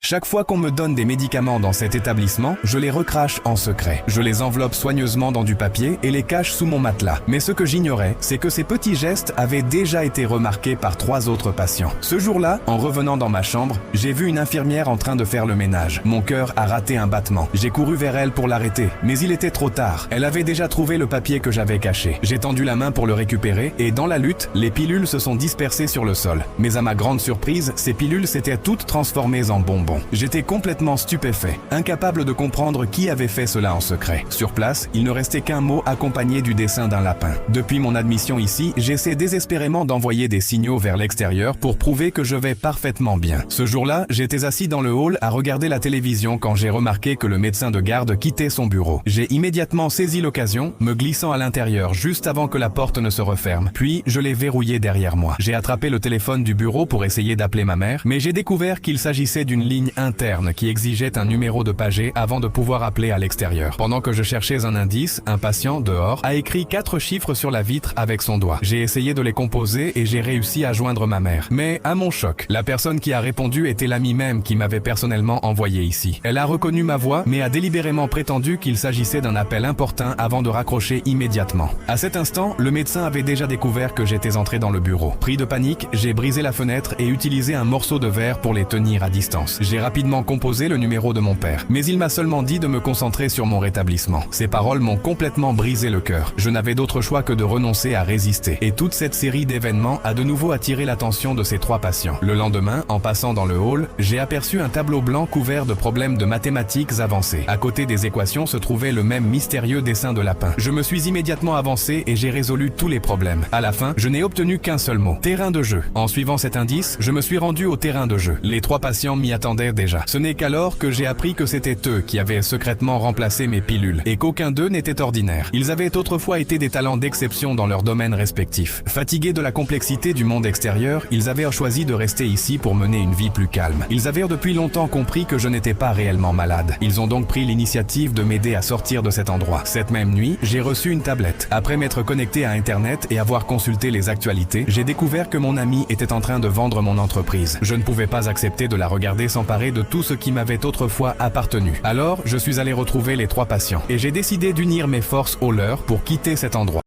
Chaque fois qu'on me donne des médicaments dans cet établissement, je les recrache en secret. Je les enveloppe soigneusement dans du papier et les cache sous mon matelas. Mais ce que j'ignorais, c'est que ces petits gestes avaient déjà été remarqués par 3 autres patients. Ce jour-là, en revenant dans ma chambre, j'ai vu une infirmière en train de faire le ménage. Mon cœur a raté un battement. J'ai couru vers elle pour l'arrêter, mais il était trop tard. Elle avait déjà trouvé le papier que j'avais caché. J'ai tendu la main pour le récupérer et dans la lutte, les pilules se sont dispersées sur le sol. Mais à ma grande surprise, ces pilules s'étaient toutes transformées en bonbons. J'étais complètement stupéfait, incapable de comprendre qui avait fait cela en secret. Sur place, il ne restait qu'un mot accompagné du dessin d'un lapin. Depuis mon admission ici, j'essaie désespérément d'envoyer des signaux vers l'extérieur pour prouver que je vais parfaitement bien. Ce jour-là, j'étais assis dans le hall à regarder la télévision quand j'ai remarqué que le médecin de garde quittait son bureau. J'ai immédiatement saisi l'occasion, me glissant à l'intérieur juste avant que la porte ne se referme. Puis, je l'ai verrouillé derrière moi. J'ai attrapé le téléphone du bureau pour essayer d'appeler ma mère, mais j'ai découvert qu'il s'agissait d'une ligne interne qui exigeait un numéro de pagé avant de pouvoir appeler à l'extérieur. Pendant que je cherchais un indice, un patient, dehors, a écrit 4 chiffres sur la vitre avec son doigt. J'ai essayé de les composer et j'ai réussi à joindre ma mère. Mais, à mon choc, la personne qui a répondu était l'amie même qui m'avait personnellement envoyé ici. Elle a reconnu ma voix, mais a délibérément prétendu qu'il s'agissait d'un appel important avant de raccrocher immédiatement. À cet instant, le médecin avait déjà découvert que j'étais entré dans le bureau. Pris de panique, j'ai brisé la fenêtre et utilisé un morceau de verre pour les tenir à distance. J'ai rapidement composé le numéro de mon père, mais il m'a seulement dit de me concentrer sur mon rétablissement. Ces paroles m'ont complètement brisé le cœur. Je n'avais d'autre choix que de renoncer à résister. Et toute cette série d'événements a de nouveau attiré l'attention de ces 3 patients. Le lendemain, en passant dans le hall, j'ai aperçu un tableau blanc couvert de problèmes de mathématiques avancées. À côté des équations se trouvait le même mystérieux dessin de lapin. Je me suis immédiatement avancé et j'ai résolu tous les problèmes. À la fin, je n'ai obtenu qu'un seul mot: terrain de jeu. En suivant cet indice, je me suis rendu au terrain de jeu. Les 3 patients m'y attendaient déjà. Ce n'est qu'alors que j'ai appris que c'était eux qui avaient secrètement remplacé mes pilules et qu'aucun d'eux n'était ordinaire. Ils avaient autrefois été des talents d'exception dans leurs domaines respectifs. Fatigués de la complexité du monde extérieur, ils avaient choisi de rester ici pour mener une vie plus calme. Ils avaient depuis longtemps compris que je n'étais pas réellement malade. Ils ont donc pris l'initiative de m'aider à sortir de cet endroit. Cette même nuit, j'ai reçu une tablette. Après m'être connecté à Internet et avoir consulté les actualités, j'ai découvert que mon ami était en train de vendre mon entreprise. Je ne pouvais pas accepter de la regarder s'emparer de tout ce qui m'avait autrefois appartenu. Alors, je suis allé retrouver les 3 patients et j'ai décidé d'unir mes forces aux leurs pour quitter cet endroit.